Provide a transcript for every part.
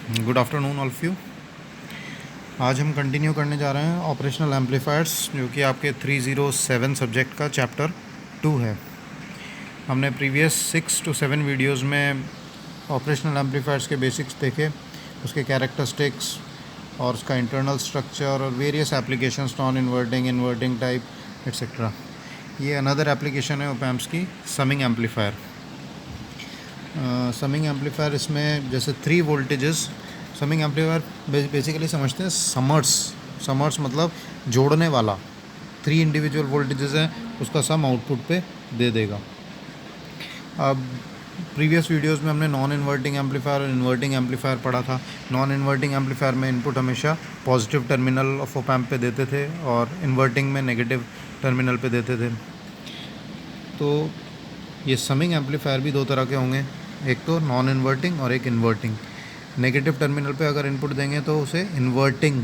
Good afternoon all of you. आज हम continue करने जा रहे हैं ऑपरेशनल एम्पलीफायर्स, जो कि आपके 307 सब्जेक्ट का चैप्टर 2 है। हमने प्रीवियस 6 to 7 वीडियोस में ऑपरेशनल एम्पलीफायर्स के बेसिक्स देखे, उसके कैरेक्टरिस्टिक्स और उसका इंटरनल स्ट्रक्चर और various applications, non inverting, inverting type etcetera. ये अनदर एप्लीकेशन है ओप एम्प्स की, समिंग एम्पलीफायर। समिंग एम्पलीफायर, इसमें जैसे 3 वोल्टेजेस, समिंग एम्पलीफायर बेसिकली समझते हैं समर्स मतलब जोड़ने वाला। 3 इंडिविजुअल वोल्टेजेस हैं, उसका सम आउटपुट पे दे देगा। अब प्रीवियस वीडियोस में हमने नॉन इन्वर्टिंग एम्पलीफायर और इन्वर्टिंग एम्पलीफायर पढ़ा था। नॉन इन्वर्टिंग एम्पलीफायर में इनपुट हमेशा positive terminal of op amp पे देते थे और इन्वर्टिंग में नेगेटिव टर्मिनल पे देते थे। तो ये समिंग एम्पलीफायर भी 2 तरह के होंगे, एक तो नॉन इन्वर्टिंग और एक इन्वर्टिंग। नेगेटिव टर्मिनल पे अगर इनपुट देंगे तो उसे इन्वर्टिंग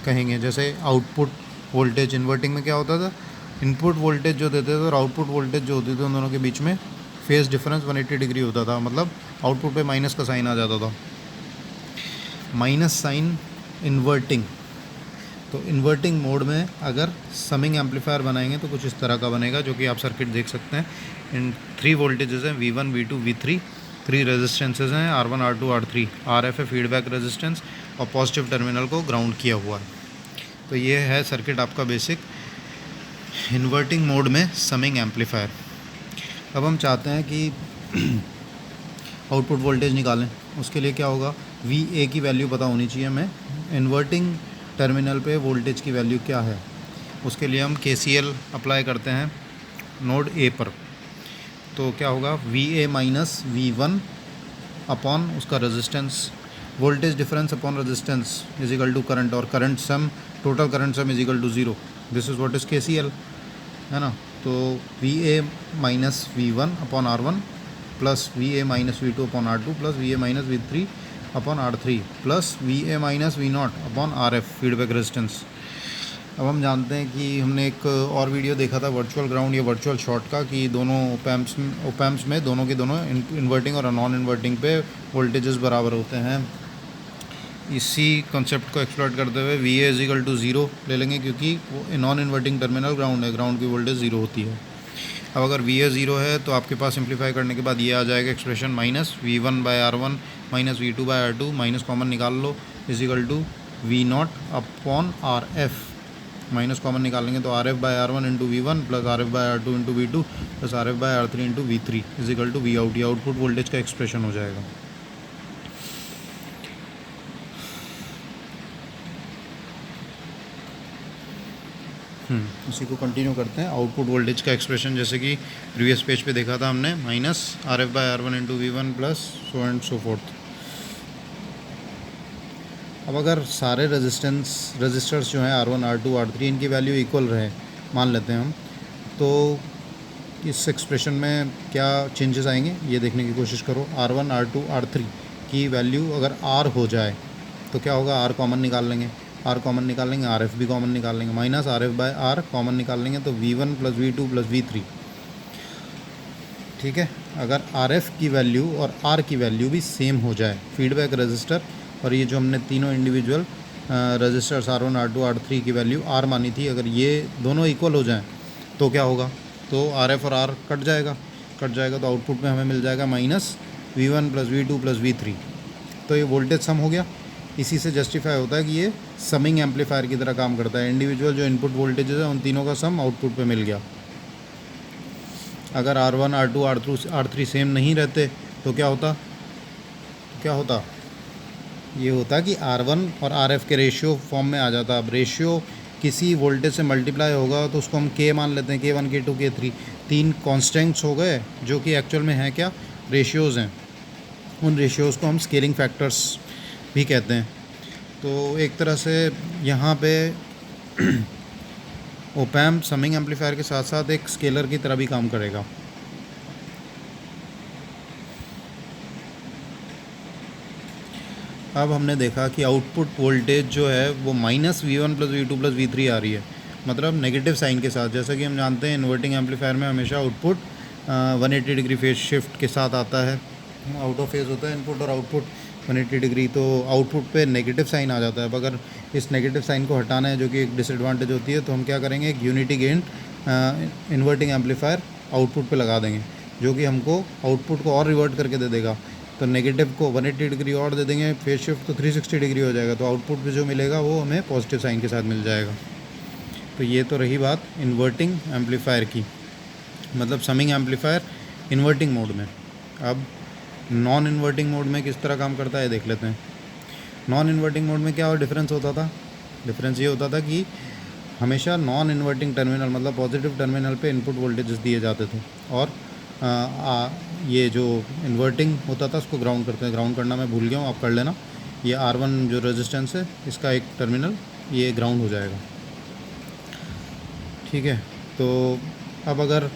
कहेंगे। जैसे आउटपुट वोल्टेज इन्वर्टिंग में क्या होता था, इनपुट वोल्टेज जो देते थे और आउटपुट वोल्टेज जो होती थी, उन दोनों के बीच में फेस डिफरेंस 180 डिग्री होता था, मतलब आउटपुट पे माइनस का साइन आ जाता था, माइनस साइन इन्वर्टिंग। तो इन्वर्टिंग मोड में अगर समिंग एम्पलीफायर बनाएंगे तो कुछ इस तरह का बनेगा, जो कि आप सर्किट देख सकते हैं। इन 3 वोल्टेजेस हैं, V1, V2, V3। 3 रेजिस्टेंसेज हैं, R1, R2, R3। RF है फीडबैक रेजिस्टेंस, और पॉजिटिव टर्मिनल को ग्राउंड किया हुआ है। तो ये है सर्किट आपका बेसिक इन्वर्टिंग मोड में समिंग एम्पलीफायर। अब हम चाहते हैं कि आउटपुट वोल्टेज निकालें। उसके लिए क्या होगा, VA की वैल्यू पता होनी चाहिए हमें, इन्वर्टिंग टर्मिनल पे वोल्टेज की वैल्यू क्या है। उसके लिए हम KCL अप्लाई करते हैं नोड A पर। तो क्या होगा, VA माइनस V1 अपॉन उसका resistance, voltage difference upon resistance is equal to current, और current sum, total current sum is equal to 0। This is what is KCL, है ना। तो VA minus V1 upon R1 plus VA minus V2 upon R2 plus VA minus V3 upon R3 plus VA minus V0 upon RF feedback resistance. अब हम जानते हैं कि हमने एक और वीडियो देखा था वर्चुअल ग्राउंड या वर्चुअल शॉर्ट का, कि दोनों ओप एम्प्स में दोनों के दोनों इन्वर्टिंग और नॉन इन्वर्टिंग पे वोल्टेजेस बराबर होते हैं। इसी कॉन्सेप्ट को एक्सप्लॉइट करते हुए VA इज इक्वल टू 0 ले लेंगे, क्योंकि वो नॉन इन्वर्टिंग टर्मिनल ग्राउंड है, ग्राउंड की वोल्टेज 0 होती है। अब अगर VA 0 है तो आपके पास सिंप्लीफाई करने के बाद ये आ जाएगा expression, minus V1 by R1 minus V2 by R2, minus common निकाल लो, is equal to V0 upon RF। Minus common निकालेंगे तो RF by R1 into V1 plus RF by R2 into V2 plus RF by R3 into V3 is equal to V out. ये output voltage का expression हो जाएगा। इसी को continue करते हैं। आउटपुट वोल्टेज का एक्सप्रेशन जैसे कि प्रीवियस पेज पे देखा था हमने, minus RF by R1 into V1 plus so and so fourth. अब अगर सारे रजिस्टर्स जो हैं R1, R2, R3, इनकी वैल्यू इक्वल रहे, मान लेते हैं हम, तो इस एक्सप्रेशन में क्या चेंजेस आएंगे ये देखने की कोशिश करो। R1, R2, R3 की वैल्यू अगर R हो जाए तो क्या होगा, R कॉमन निकाल लेंगे, R कॉमन निकाल लेंगे, RF भी कॉमन निकाल लेंगे, minus RF by R common निकाल लेंगे तो V1 plus V2 plus V3। ठीक है, अगर RF की वैल्यू और R की वैल्यू भी सेम हो जाए, फीडबैक रजिस्टर और ये जो हमने तीनों individual registers R1, R2, R3 की वैल्यू R मानी थी, अगर ये दोनों इक्वल हो जाएं तो क्या होगा, तो RF और R कट जाएगा तो आउटपुट में हमें मिल जाएगा minus V1 plus V2 plus V3। तो ये वोल्टेज सम हो गया। इसी से जस्टिफाई होता है कि ये समिंग एम्पलीफायर की तरह काम करता है। इंडिविजुअल जो इनपुट वोल्टेजेस है उन तीनों का सम आउटपुट पे मिल गया। अगर R1, R2, R3 सेम नहीं रहते तो क्या होता, ये होता कि R1 और RF के रेशियो फॉर्म में आ जाता। अब रेशियो किसी वोल्टेज से मल्टीप्लाई होगा तो उसको हम K मान लेते हैं, K1, K2, K3, 3 कॉन्स्टेंट्स हो गए जो कि एक्चुअल में हैं क्या, रेशियोज़ हैं। उन रेशियोज़ को हम स्केलिंग फैक्टर्स भी कहते हैं। तो एक तरह से यहाँ पे ओप एम्प समिंग एम्पलीफायर के साथ साथ एक स्केलर की तरह भी काम करेगा। अब हमने देखा कि आउटपुट वोल्टेज जो है वो minus V1 plus V2 plus V3 आ रही है, मतलब नेगेटिव साइन के साथ। जैसा कि हम जानते हैं इन्वर्टिंग एम्पलीफायर में हमेशा आउटपुट 180 डिग्री फेज शिफ्ट के साथ आता है, आउट ऑफ फेज होता है इनपुट और आउटपुट 180 डिग्री, तो आउटपुट पे नेगेटिव साइन आ जाता है। अब अगर इस नेगेटिव साइन को हटाना है, जो कि एक डिसएडवांटेज होती है, तो हम क्या करेंगे, एक unity gain inverting amplifier output पे लगा देंगे, जो कि हमको आउटपुट को और रिवर्ट करके दे देगा। तो नेगेटिव को 180 डिग्री और दे देंगे, फेज शिफ्ट तो 360 डिग्री हो जाएगा, तो आउटपुट पे जो मिलेगा वो हमें पॉजिटिव साइन के साथ मिल जाएगा। तो ये तो रही बात इन्वर्टिंग एम्पलीफायर की, मतलब समिंग एम्पलीफायर इन्वर्टिंग मोड में। अब नॉन इन्वर्टिंग मोड में किस तरह काम करता है देख लेते हैं। नॉन इन्वर्टिंग मोड में क्या और डिफरेंस होता था, डिफरेंस ये होता था कि हमेशा नॉन इन्वर्टिंग टर्मिनल मतलब पॉजिटिव टर्मिनल पे इनपुट वोल्टेजेस दिए जाते थे, और ये जो इन्वर्टिंग होता था उसको ग्राउंड करते हैं। ग्राउंड करना मैं भूल गया हूँ, आप कर लेना। ये R1 जो रेजिस्टेंस है, इसका एक टर्मिनल ये ग्राउंड हो जाएगा, ठीक है। तो अब अगर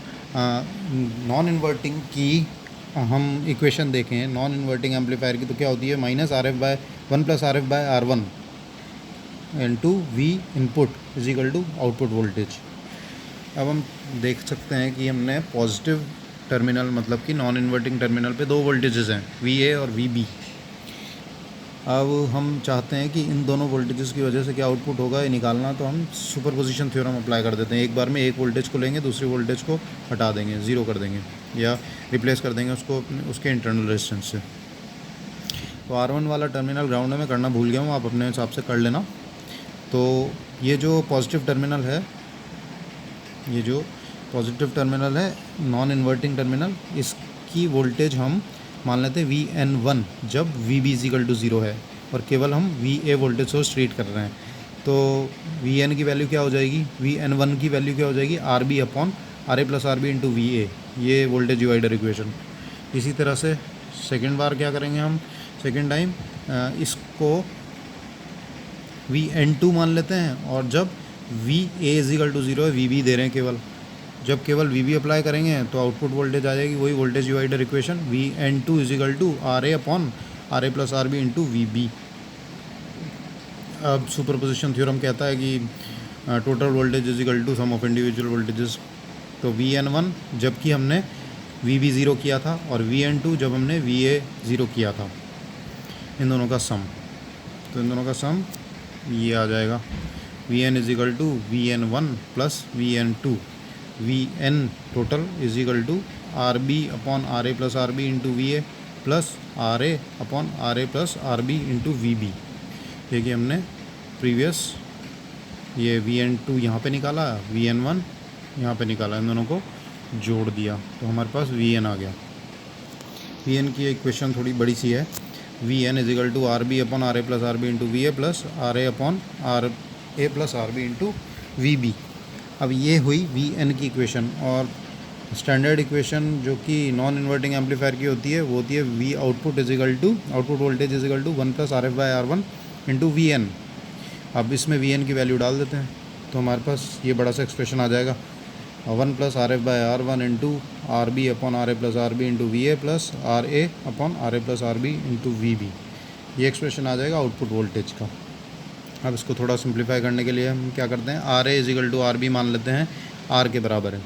नॉन इन्वर्टिंग की हम इक्वेशन देखें नॉन इन्वर्टिंग एम्पलीफायर की, तो क्या होती है, -RF/1 + RF/R1 into V input is equal to output voltage. अब हम देख सकते हैं कि हमने पॉजिटिव टर्मिनल मतलब कि नॉन इन्वर्टिंग टर्मिनल पे दो वोल्टेजेस हैं, VA और VB। अब हम चाहते हैं कि इन दोनों वोल्टेजेस की वजह से क्या आउटपुट होगा ये निकालना, तो हम सुपरपोजिशन थ्योरम अप्लाई कर देते हैं। एक बार में एक वोल्टेज को लेंगे, दूसरी वोल्टेज को हटा देंगे, ज़ीरो कर देंगे या रिप्लेस कर देंगे उसको उसके इंटरनल रेजिस्टेंस से। तो R1 वाला टर्मिनल ग्राउंड में करना भूल गया हूँ, आप अपने हिसाब से कर लेना। तो ये जो पॉजिटिव टर्मिनल है, ये जो पॉजिटिव टर्मिनल है नॉन इन्वर्टिंग टर्मिनल, इसकी वोल्टेज हम मान लेते हैं VN1 जब VB = 0 है, और केवल हम VA वोल्टेज सोर्स ट्रीट कर रहे हैं। तो VN की वैल्यू क्या हो जाएगी, VN1 की वैल्यू क्या हो जाएगी, RB/RA + RB × VA, ये वोल्टेज डिवाइडर इक्वेशन। इसी तरह से सेकेंड बार क्या करेंगे हम, सेकेंड टाइम इसको VN2 मान लेते हैं, और जब VA = 0 है, VB दे रहे हैं केवल, जब केवल VB अप्लाई करेंगे तो आउटपुट वोल्टेज आ जाएगी वही voltage divider equation, VN2 = RA/RA + RB × VB। अब सुपरपोजिशन थ्योरम कहता है कि total voltage is equal to sum of individual voltages. तो VN1 जबकि हमने VB 0 किया था, और VN2 जब हमने VA 0 किया था, इन दोनों का सम, तो इन दोनों का सम ये आ जाएगा, VN = VN1 + VN2, VN total is equal to RB/RA + RB × VA + RA/RA + RB × VB। देखिए हमने प्रीवियस ये VN2 यहाँ पे निकाला, VN1 यहाँ पे निकाला, इन दोनों को जोड़ दिया तो हमारे पास VN आ गया। VN की इक्वेशन थोड़ी बड़ी सी है, VN = RB/RA + RB × VA + RA/RA + RB × VB। अब ये हुई VN की इक्वेशन, और स्टैंडर्ड इक्वेशन जो कि नॉन इन्वर्टिंग एम्पलीफायर की होती है वो होती है V output voltage = 1 + RF/R1 × VN। अब इसमें VN की वैल्यू डाल देते हैं, तो हमारे पास ये बड़ा सा एक्सप्रेशन आ जाएगा, 1 + RF/R1 × RB/RA + RB × VA + RA/RA + RB × VB। ये एक्सप्रेशन आ जाएगा आउटपुट वोल्टेज का। अब इसको थोड़ा सिंप्लीफाई करने के लिए हम क्या करते हैं, RA = RB मान लेते हैं, R के बराबर है,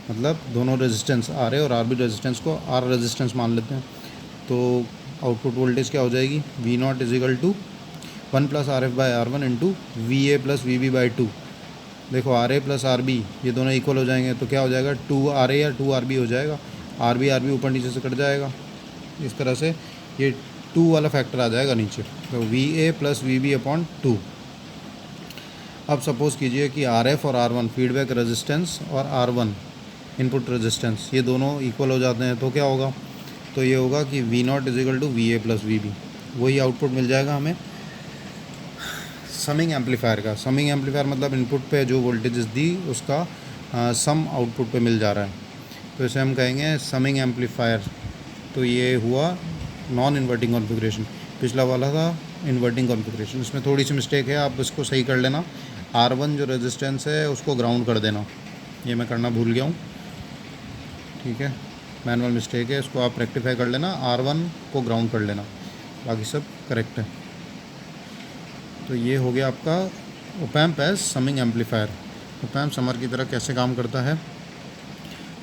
मतलब दोनों रेजिस्टेंस RA और RB रेजिस्टेंस को R रेजिस्टेंस मान लेते हैं। तो आउटपुट वोल्टेज क्या हो जाएगी, V0 = 1 + RF/R1 × VA + VB/2। देखो RA + RB ये दोनों इक्वल हो जाएंगे, तो क्या हो जाएगा, 2RA या 2RB हो जाएगा, RB ऊपर नीचे से कट जाएगा, इस तरह से ये 2 वाला फैक्टर आ जाएगा नीचे, तो VA + VB/2। अब सपोज़ कीजिए कि RF और R1 फीडबैक रेजिस्टेंस और R1 इनपुट रेजिस्टेंस ये दोनों इक्वल हो जाते हैं, तो क्या होगा, तो ये होगा कि V0 = VA + VB, वही आउटपुट मिल जाएगा हमें समिंग एम्पलीफायर का। समिंग एम्पलीफायर मतलब इनपुट पे जो वोल्टेजेस दी उसका सम आउटपुट पे मिल जा रहा है, तो इसे हम कहेंगे समिंग एम्पलीफायर। तो ये हुआ नॉन इन्वर्टिंग कॉन्फ़िगरेशन, पिछला वाला था इन्वर्टिंग कॉन्फ़िगरेशन। इसमें थोड़ी सी मिस्टेक है, आप इसको सही कर लेना। R1 जो रेजिस्टेंस है उसको ग्राउंड कर देना, ये मैं करना भूल गया हूँ, ठीक है, मैनुअल मिस्टेक है, इसको आप रेक्टिफाई कर लेना, R1 को ग्राउंड कर लेना, बाकी सब करेक्ट है। तो ये हो गया आपका op amp as summing amplifier. Op amp summer की तरह कैसे काम करता है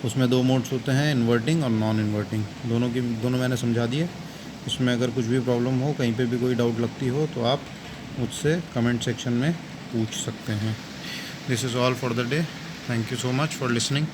उसमें 2 मोड्स होते हैं, इन्वर्टिंग और नॉन इन्वर्टिंग। दोनों मैंने समझा दिए। उसमें अगर कुछ भी प्रॉब्लम हो, कहीं पे भी कोई डाउट लगती हो तो आप मुझसे कमेंट सेक्शन में पूछ सकते हैं। This is all for the day. Thank you so much for listening.